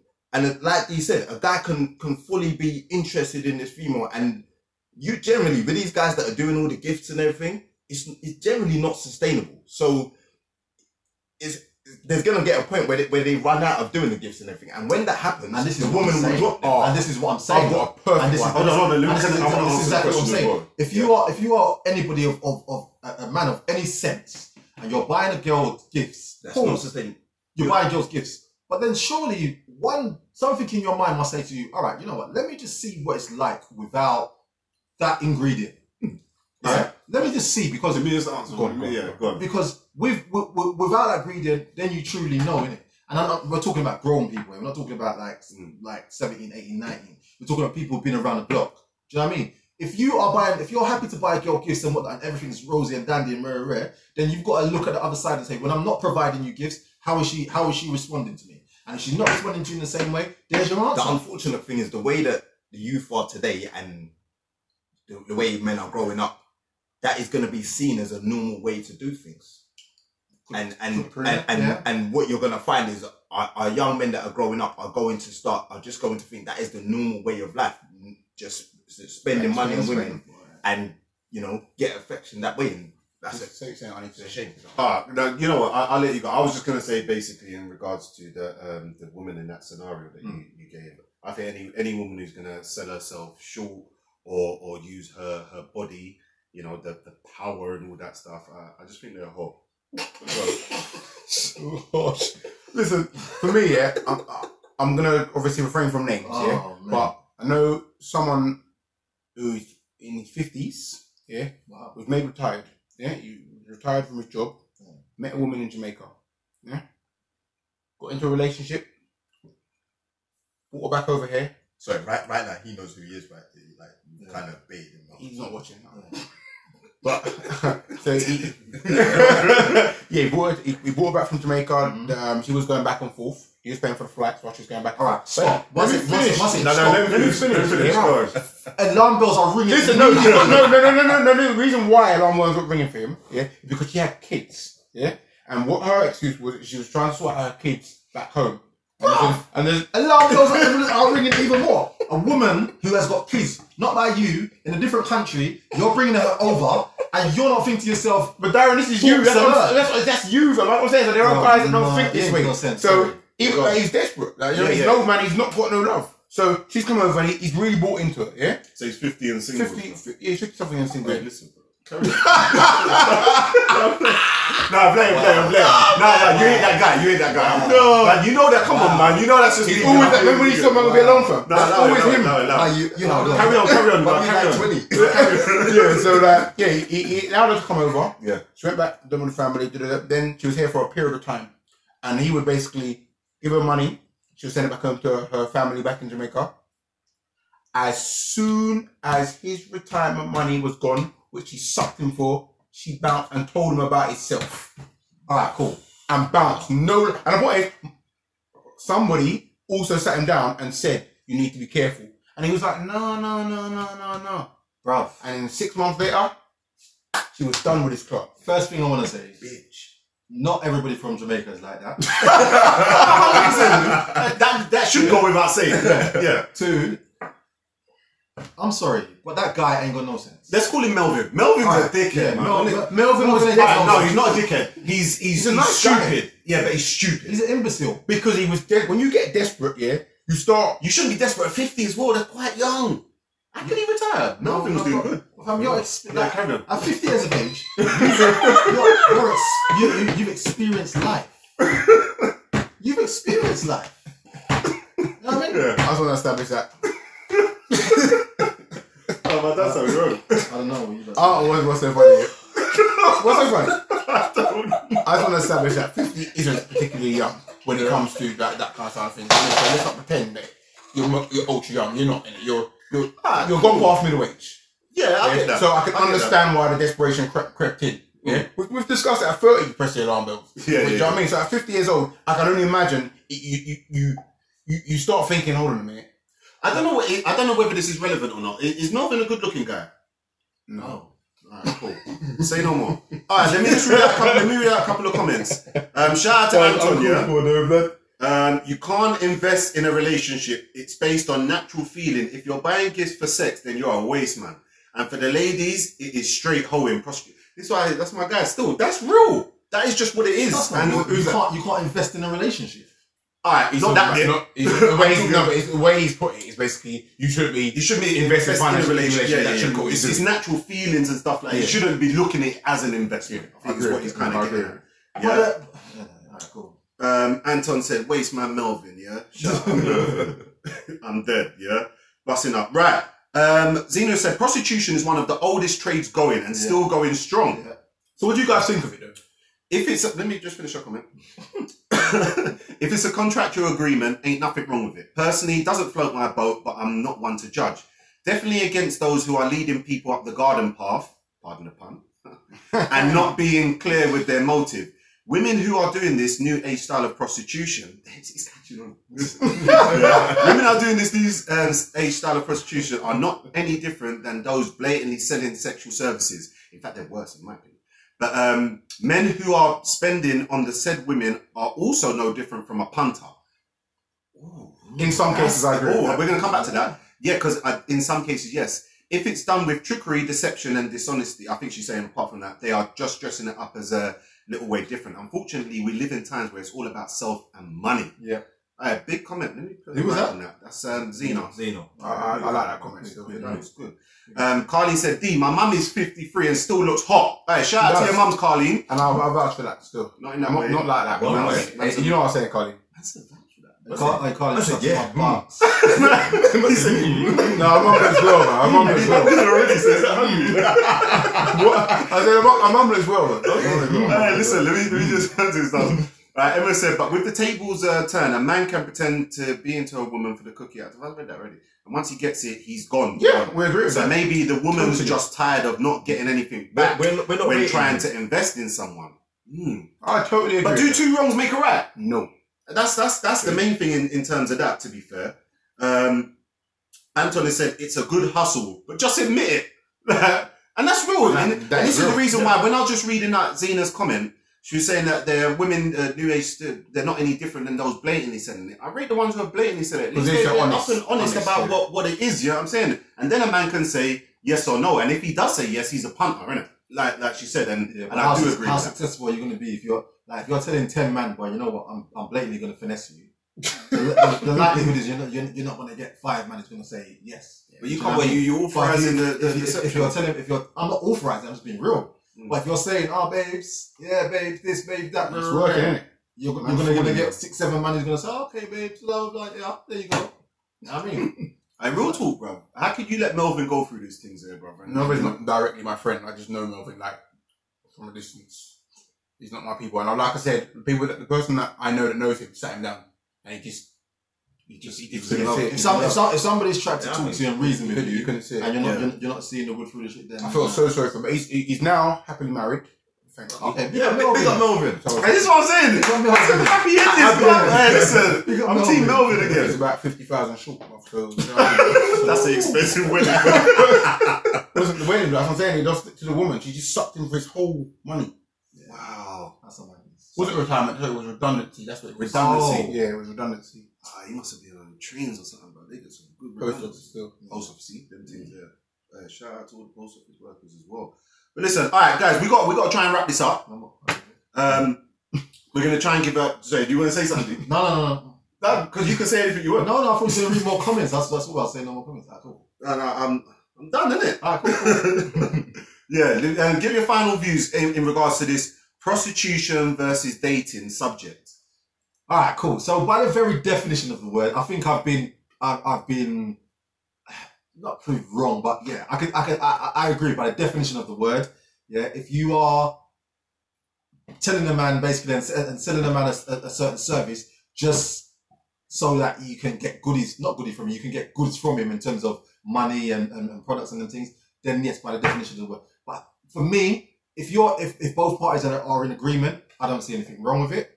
like you said, a guy can fully be interested in this female, and you generally with these guys that are doing all the gifts and everything, it's generally not sustainable. So there's gonna get a point where they run out of doing the gifts and everything, and when that happens, and this is the woman will drop. And this is what I'm saying. I've got a perfect one. Hold on. This is exactly what I'm saying. If you are anybody of a man of any sense, and you're buying a girl gifts, That's not sustainable. You're buying girls gifts, but then surely something in your mind must say to you, all right, you know what? Let me just see what it's like without that ingredient. Yeah. Let me just see, because To me, it's the answer. Go on. Because without that ingredient, then you truly know, innit? And we're talking about grown people. We're not talking about like 17, 18, 19. We're talking about people who've been around the block. Do you know what I mean? If you're happy to buy a girl gifts and whatnot, and everything's rosy and dandy and rare, then you've got to look at the other side and say, when I'm not providing you gifts, how is she responding to me? And if she's not responding to you in the same way, there's your answer. The unfortunate thing is the way that the youth are today, and the way men are growing up, that is going to be seen as a normal way to do things. And what you're going to find is our young men that are growing up are just going to think that is the normal way of life, just spending money on women and get affection that way. And that's it. So you're saying I need to shame. Now, you know what? I'll let you go. I was just going to say, basically, in regards to the woman in that scenario that you gave, I think any woman who's going to sell herself short or use her body, the power and all that stuff, I just think they're a whore. Listen, for me, yeah, I'm gonna obviously refrain from names, but I know someone who's in his 50s, was made retired, he retired from his job, met a woman in Jamaica, got into a relationship, brought her back over here. Sorry, right now he knows who he is, right? Like kind of baited him. He's not watching. But so he brought her back from Jamaica. She was going back and forth. He was paying for the flights while she was going back. All right, stop. Let me finish. Let me finish. Alarm bells are ringing. Listen, no. The reason why alarm bells were ringing for him, is because she had kids, and what her excuse was, she was trying to sort out her kids back home. And there's alarm bells are ringing even more. A woman who has got kids, not by you, in a different country, you're bringing her over, and you're not thinking to yourself, but Darren, this is you. That's you, fam. Like I'm saying, so there are guys that don't think this way. No sense, so even though he's desperate, he's no man, he's not got no love. So she's come over and he's really bought into it, yeah? So he's 50 and single. 50 something and single. Wait, listen, bro. No, I'm playing. No, you ain't that guy. No. Man, you know that, come on, man. You know that's just He's always that. Remember when he's talking about be alone for? No, That's always him. No. Carry on. Like 20. Yeah, so he allowed her to come over. Yeah. She went back to the family. Then she was here for a period of time. And he would basically give her money. She would send it back home to her family back in Jamaica. As soon as his retirement money was gone, which he sucked him for, she bounced and told him about himself. All right, cool. And bounced. No. And the point is, somebody also sat him down and said, you need to be careful. And he was like, no. bruv. And 6 months later, she was done with his clock. First thing I want to say is, bitch, not everybody from Jamaica is like that. that should go without saying. Yeah. Two, I'm sorry, but that guy ain't got no sense. Let's call him Melvin. Melvin's a dickhead, man. Melvin was a dickhead. No, he's not a dickhead. He's stupid. Yeah, but he's stupid. He's an imbecile. Because he was when you get desperate, you start. You shouldn't be desperate at 50 as well. They're quite young. I can he retire? Melvin was doing good. At 50 years of age, you've experienced life. You've experienced life. You know what I mean? I just want to establish that. Oh, but that's how we roll. I don't know. What's so funny? What's so funny? I just want to establish that 50 isn't particularly young when it comes to that kind of side of things. So let's not pretend that you're ultra young. You're not in it. You're gone past middle age. Yeah, I get that. So I can understand why the desperation crept in. Yeah, we've discussed it at 30. You press the alarm bells. Yeah, you know what I mean? So at 50 years old, I can only imagine you start thinking, hold on a minute. I don't know whether this is relevant or not. Is Melvin a good-looking guy? No. Alright, cool. Say no more. Alright, let me read out a couple of comments. Shout out to Anton. You can't invest in a relationship. It's based on natural feeling. If you're buying gifts for sex, then you're a waste man. And for the ladies, it is straight hoeing prostitute. That's my guy. Still, that's real. That is just what it is. And you can't invest in a relationship. Alright, It's not that bit. The way he's put it is basically you shouldn't be investing in a relationship. It's natural feelings and stuff like that. You shouldn't be looking at it as an investment. I think is what he's kind of getting at. Yeah. Alright, cool. Anton said, waste man Melvin, yeah? Shut up, Melvin. I'm dead, yeah? Busting up. Right. Zeno said, prostitution is one of the oldest trades going and still going strong. Yeah. So what do you guys think of it though? If it's, let me just finish a comment. If it's a contractual agreement, ain't nothing wrong with it. Personally, doesn't float my boat, but I'm not one to judge. Definitely against those who are leading people up the garden path, pardon the pun, and not being clear with their motive. Women who are doing this new age style of prostitution, it's catching on. Women are doing this new age style of prostitution are not any different than those blatantly selling sexual services. In fact, they're worse in my opinion. But men who are spending on the said women are also no different from a punter. Ooh, in some cases, I agree. We're going to come back to that. Yeah, because in some cases, yes. If it's done with trickery, deception, and dishonesty, I think she's saying apart from that, they are just dressing it up as a little way different. Unfortunately, we live in times where it's all about self and money. Yeah. Big comment. Let me put Who was that? on that. That's Zeno. I like that comment. It's good. Carleen said, D, my mum is 53 and still looks hot. Hey, shout out to your mums, Carleen. And I'll vouch for that still. Not in that way. Not like that. But you know what I'm saying, Carleen? Carleen said, yeah. No, I'm mumbling as well, man. I'm mumbling as well. already says that, What? I said, I'm mumbling as well, man. Hey, listen, let me just answer this stuff. Emma said, but with the tables turn, a man can pretend to be into a woman for the cookie act. I've read that already. And once he gets it, he's gone. Yeah, we agree with so that. maybe the woman's just tired of not getting anything back We're not when waiting. trying to invest in someone. I totally agree. But do two wrongs make a right? No. That's the main thing in terms of that, to be fair. Anton has said it's a good hustle, but just admit it. And that's real. And this is the reason why, when I was just reading that Zena's comment, she was saying that the women, new age, they're not any different than those blatantly selling it. I read the ones who are blatantly selling it. At least they're honest about what it is, you know what I'm saying? And then a man can say yes or no. And if he does say yes, he's a punter, innit? Like she said, and I do agree. How successful are you going to be if you're telling 10 man, boy, you know what, I'm blatantly going to finesse you. The likelihood is you're not going to get 5 man who's going to say yes. But you can't. You authorizing the if you're I'm not authorizing. I'm just being real. But if you're saying, oh babes, yeah babes, this babe, that, It's working, isn't it? You're gonna get 6-7 man who's gonna say, okay babes, blah blah, yeah, there you go. You know what I mean, real talk, bro. How could you let Melvin go through these things there, bro? Melvin's not directly my friend. I just know Melvin like from a distance. He's not my people, and like I said, the person that I know that knows him sat him down, and he just if somebody's tried to talk to you and reason with you couldn't see it. and you're not seeing the wood through the shit, then I feel so sorry for him. He's now happily married. Thank you. Okay, Big up Melvin. This is what I'm saying. Happy endings, bro. Hey, listen, I'm Team Melvin again. It's about 50,000 short. So, that's an expensive wedding. It wasn't the wedding, like I'm saying, he does stick to the woman. She just sucked him for his whole money. Wow, that's amazing. Wasn't retirement? No, it was redundancy. That's what it was. Redundancy. Yeah, it was redundancy. He must have been on trains or something, bro. They get some good Post office still. Post office, see them things there. Shout out to all the post office workers as well. But listen, all right, guys, we got to try and wrap this up. We're gonna try and give up. Sorry, do you want to say something? No. Because you can say anything you want. No, I thought you were going to read more comments. That's all I was saying. No more comments. Cool. I'm done, innit? Alright, cool. Yeah, and give your final views in regards to this prostitution versus dating subject. Alright, cool. So by the very definition of the word, I think I've been not proved wrong, but yeah, I agree by the definition of the word. Yeah, if you are telling a man basically and selling a man a certain service just so that you can get goodies, not goodies from him, you can get goods from him in terms of money and products and things, then yes, by the definition of the word. But for me, if both parties are in agreement, I don't see anything wrong with it.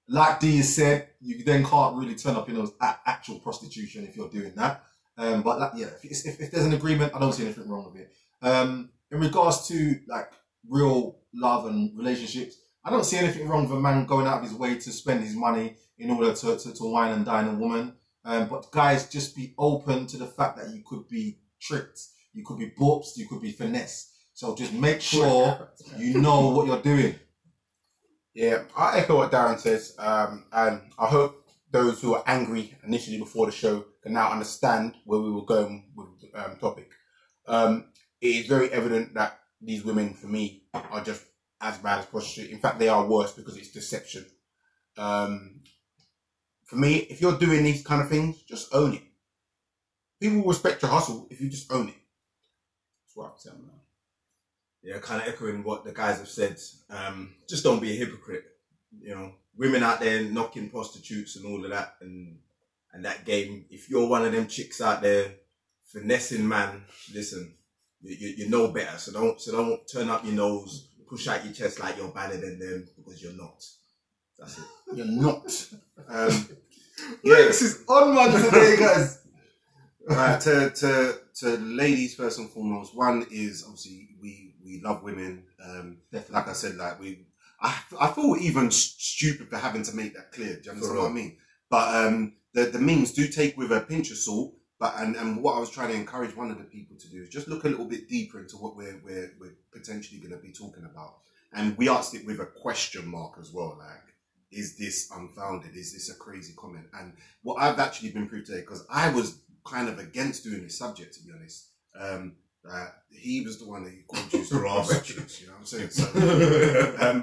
Like Dee has said, you then can't really turn up in those actual prostitution if you're doing that. But like, yeah, if there's an agreement, I don't see anything wrong with it. In regards to like real love and relationships, I don't see anything wrong with a man going out of his way to spend his money in order to wine and dine a woman. But guys, just be open to the fact that you could be tricked, you could be booped, you could be finessed. So just make sure you know what you're doing. Yeah, I echo what Darren says, and I hope those who are angry initially before the show can now understand where we were going with the topic. It is very evident that these women, for me, are just as bad as prostitutes. In fact, they are worse because it's deception. For me, if you're doing these kind of things, just own it. People will respect your hustle if you just own it. That's what I'm saying now. Yeah, kind of echoing what the guys have said. Just don't be a hypocrite. You know, women out there knocking prostitutes and all of that, and that game. If you're one of them chicks out there finessing man, listen, you know better. So don't turn up your nose, push out your chest like you're better than them, because you're not. That's it. You're not. Yeah, This is on one today, guys. Right, to ladies first and foremost. One is obviously we love women. Like I said, like I feel even stupid for having to make that clear. Do you understand what I mean? But the memes do take with a pinch of salt. But and what I was trying to encourage one of the people to do is just look a little bit deeper into what we're potentially going to be talking about. And we asked it with a question mark as well, like, is this unfounded? Is this a crazy comment? And what I've actually been proved today, because I was kind of against doing this subject, to be honest. He was the one that he called you prostitutes, you know what I'm saying? So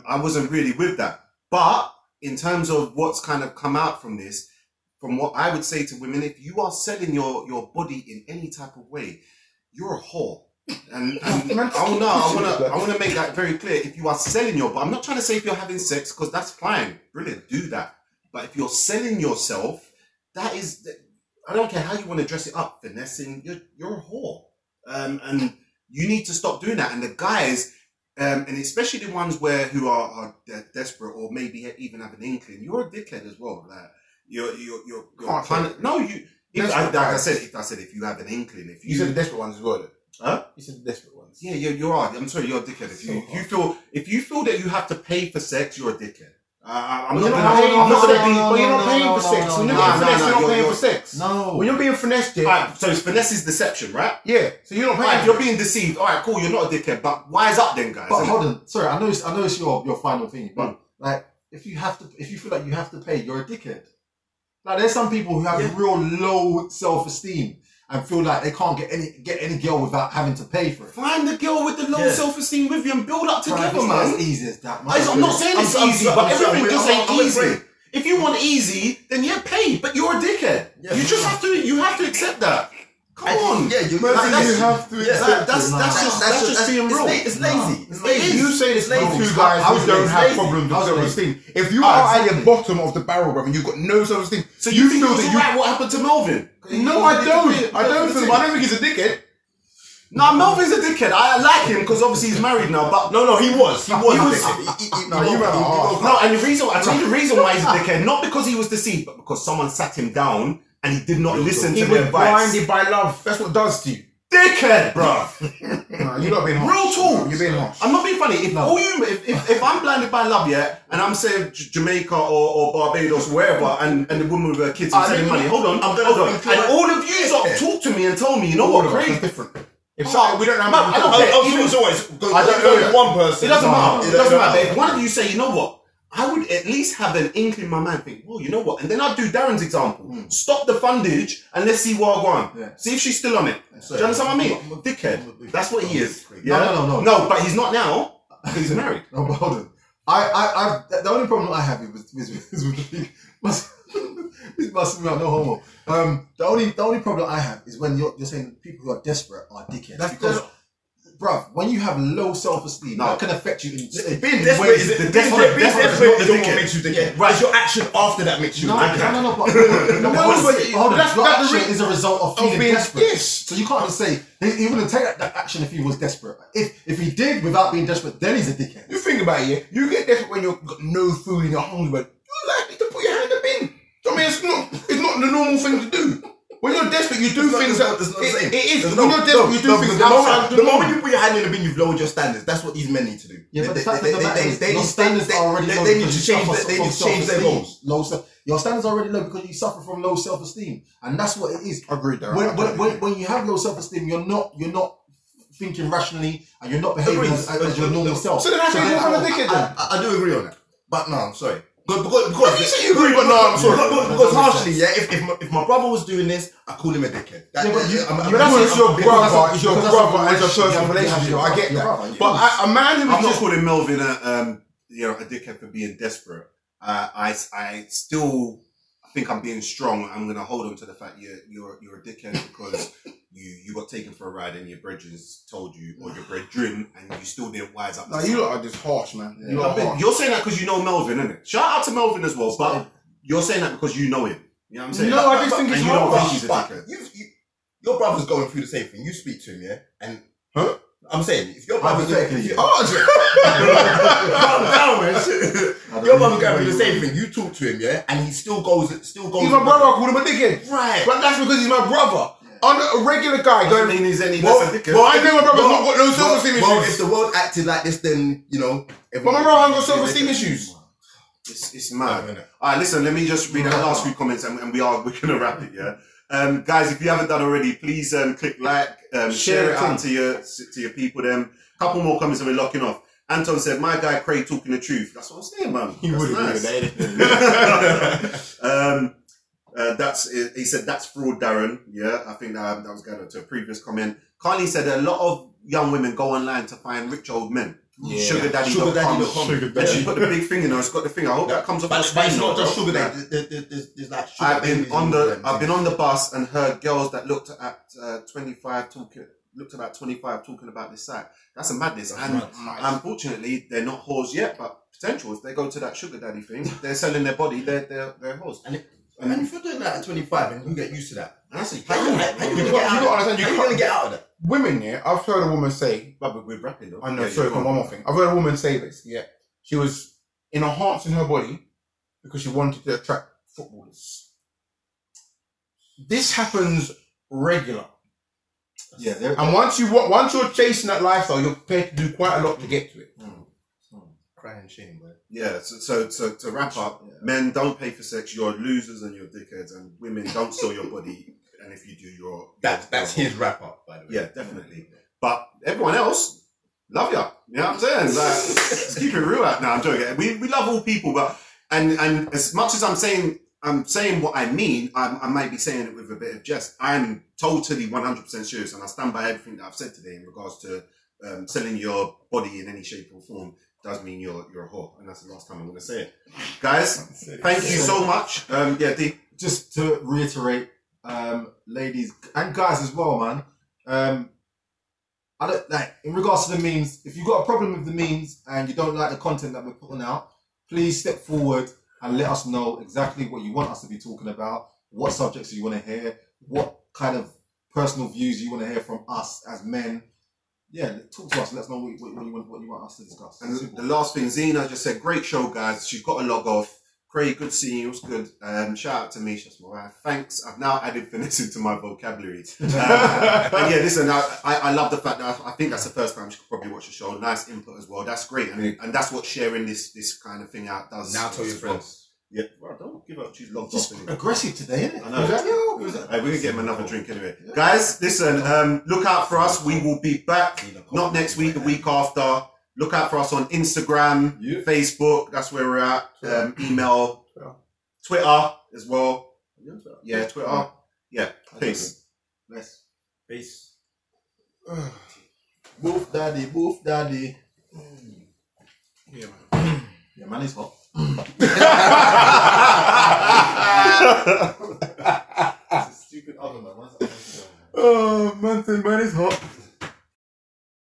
I wasn't really with that. But in terms of what's kind of come out from this, from what I would say to women, if you are selling your body in any type of way, you're a whore. And I want to make that very clear. If you are selling your body, I'm not trying to say if you're having sex, because that's fine, brilliant, do that. But if you're selling yourself, that is, I don't care how you want to dress it up, finessing, you're a whore. And you need to stop doing that. And the guys, and especially the ones who are desperate or maybe even have an inkling, you're a dickhead as well. Like you're kind of, no, you. If I said if you have an inkling, if you said the desperate ones as well. Huh? You said the desperate ones. Yeah, you are. I'm sorry, you're a dickhead. If you feel that you have to pay for sex, you're a dickhead. You're not paying for sex. When you're being finessed, you're not paying for sex. No. When you're being finessed, yeah. Alright, so it's finesse is deception, right? Yeah. So you're not paying. Right, if you're being deceived, alright, cool, you're not a dickhead, but wise up then, guys. But hold on, sorry, I know it's your final thing, but like if you feel like you have to pay, you're a dickhead. Like there's some people who have real low self-esteem and feel like they can't get any girl without having to pay for it. Find the girl with the low self-esteem with you and build up together, It's man. not as easy as that, man. I'm not saying it's easy, but everything just ain't easy. If you want easy, then pay, but you're a dickhead. Yeah. You just have to accept that. Come on. Yeah, you have to accept That's just being real. It's lazy. It's lazy. You say this lazy. to two guys who don't have lazy. problems with self-esteem. If you are at the bottom of the barrel, brother, and you've got no self-esteem, So you think it's alright what happened to Melvin? No, I don't. I don't think he's a dickhead. No, Melvin's a dickhead. I like him because obviously he's married now. But No, he was. No, and I tell you the reason why he's a dickhead, not because he was deceived, but because someone sat him down and he did not listen to He the was advice. blinded by love. That's what it does to you. Dickhead, bro. No, you're not being harsh. Real talk. You're being harsh. I'm not being funny. If I'm blinded by love, and I'm saying Jamaica or Barbados, wherever, and the woman with her kids is sending money, hold on. And all of you talk to me and tell me, you know what, Craig? Different. If we don't have, I don't know if one person. It doesn't matter. But if one of you say, you know what, I would at least have an inkling in my mind, think, well, you know what? And then I'd do Darren's example. Stop the fundage and let's see what I go on. Yeah. See if she's still on it. Do you understand what I mean? Dickhead. That's what he is. Yeah? No, but he's not now. He's married. No, but hold on. I the only problem I have is with the thing. This must be no homo. The only problem I have is when you're saying people who are desperate are dickheads. That's because, bruv, when you have low self-esteem, that can affect you in being desperate is the desperate is the one that makes you dickhead. Right, it's your action after that makes you dickhead. No, but hold on. Your action is a result of feeling desperate. Yes. So you can't just say he wouldn't take that action if he was desperate. If he did without being desperate, then he's a dickhead. You think about it, yeah? You get desperate when you've got no food and you're hungry, but you're likely to put your hand in the bin. I mean, it's not the normal thing to do. When you're desperate, you do things that... It's not the same. It is. When you're desperate, you do things outside the moment you put your hand in the bin, you've lowered your standards. That's what these men need to do. Yeah, but the fact that the matter is, your standards are already low. They need to change their goals. Your standards are already low because you suffer from low self-esteem. And that's what it is. Agreed, there. When you have low self-esteem, you're not thinking rationally and you're not behaving as your normal self. So then how can you have a dickhead then? I do agree on that. But no, I'm sorry. Because you say you agree, but no, I'm sorry. Because harshly, yeah, if my brother was doing this, I'd call him a dickhead. But that's your brother. It's your brother and your personal relationship. I get that. But a man who I'm not calling Melvin a dickhead for being desperate. I still think I'm being strong. I'm going to hold on to the fact you're a dickhead because you got taken for a ride and your brethrens told you, or your brethren, and you still didn't wise up. No, you lot are just harsh, man. You're saying that because you know Melvin, innit? Shout out to Melvin as well, but you're saying that because you know him. You know what I'm saying? No, I just think it's you don't think he's a dickhead. Your brother's going through the same thing. You speak to him, yeah? And I'm saying, if your brother's calm down, man. Your brother's going through the same thing. You talk to him, yeah, and he still goes. He's my brother. I call him a dickhead, right? But that's because he's my brother. A regular guy going. Mean he's any well, I know my brother's not got no self-esteem issues. Well, if the world acted like this, then you know. But my brother hasn't got self-esteem issues. It's mad. All right, listen. Let me just read the last few comments, and we're gonna wrap it. Yeah. Guys, if you haven't done already, please click like, share it out to your people. Couple more comments and we're locking off. Anton said, "My guy Craig talking the truth." That's what I'm saying, man. He would agree with that. He said that's fraud, Darren. Yeah, I think that was going to a previous comment. Carly said a lot of young women go online to find rich old men. Yeah. Sugar-daddy.com. And she put the big thing in there. It's got the thing. I hope that comes off. But it's not just sugar daddy. There's like sugar I've been on the bus and heard girls that looked at 25 talking about this site. That's a madness. And unfortunately, they're not whores yet, but potential. If they go to that sugar daddy thing, they're selling their body. They're whores. And if you're doing that at 25 and you get used to that, that's how you gonna get out of that? Women, yeah, I've heard a woman say, but we're rapping though. I know, sorry, one more thing. I've heard a woman say this, yeah. She was enhancing her body because she wanted to attract footballers. This happens regular. Yeah, and once you're chasing that lifestyle, you're prepared to do quite a lot to get to it. Crying shame, man. Yeah, so to wrap up, men don't pay for sex, you're losers and you're dickheads, and women don't sell your body, and if you do, that's his wrap up, by the way. Yeah, definitely. But everyone else, love ya. You know what I'm saying? Like, let's keep it real out now. I'm joking. We love all people, but and as much as I'm saying what I mean, I might be saying it with a bit of jest. I'm totally 100% serious, and I stand by everything that I've said today in regards to selling your body in any shape or form. Does mean you're a whore, and that's the last time I'm going to say it. Guys, thank you so much. D. Just to reiterate, ladies and guys as well, man. I don't like in regards to the memes. If you've got a problem with the memes and you don't like the content that we're putting out, please step forward and let us know exactly what you want us to be talking about, what subjects you want to hear, what kind of personal views you want to hear from us as men. Yeah, talk to us. Let us know what you want us to discuss. And the last thing, Zena just said, "Great show, guys." She's got to log off. Craig, good seeing you. It was good. Shout out to Misha, my wife. Thanks. I've now added finesse into my vocabulary. And yeah, listen, I love the fact that I think that's the first time she could probably watch the show. Nice input as well. That's great, and that's what sharing this kind of thing out does. Now tell your friends. Yeah, well, don't give up. She's logged just off. Aggressive today, isn't it? I know. We're gonna get him another drink anyway. Guys, listen. Look out for us. We will be back. Not next week, the week after. Look out for us on Instagram, Yeah. Facebook. That's where we're at. Email, Twitter as well. Yeah, Twitter. Yeah. Peace. Bless. Peace. Boof daddy, boof daddy. Yeah, man. Yeah, man, it's hot. It's a stupid oven, man. Oh, man, it's hot.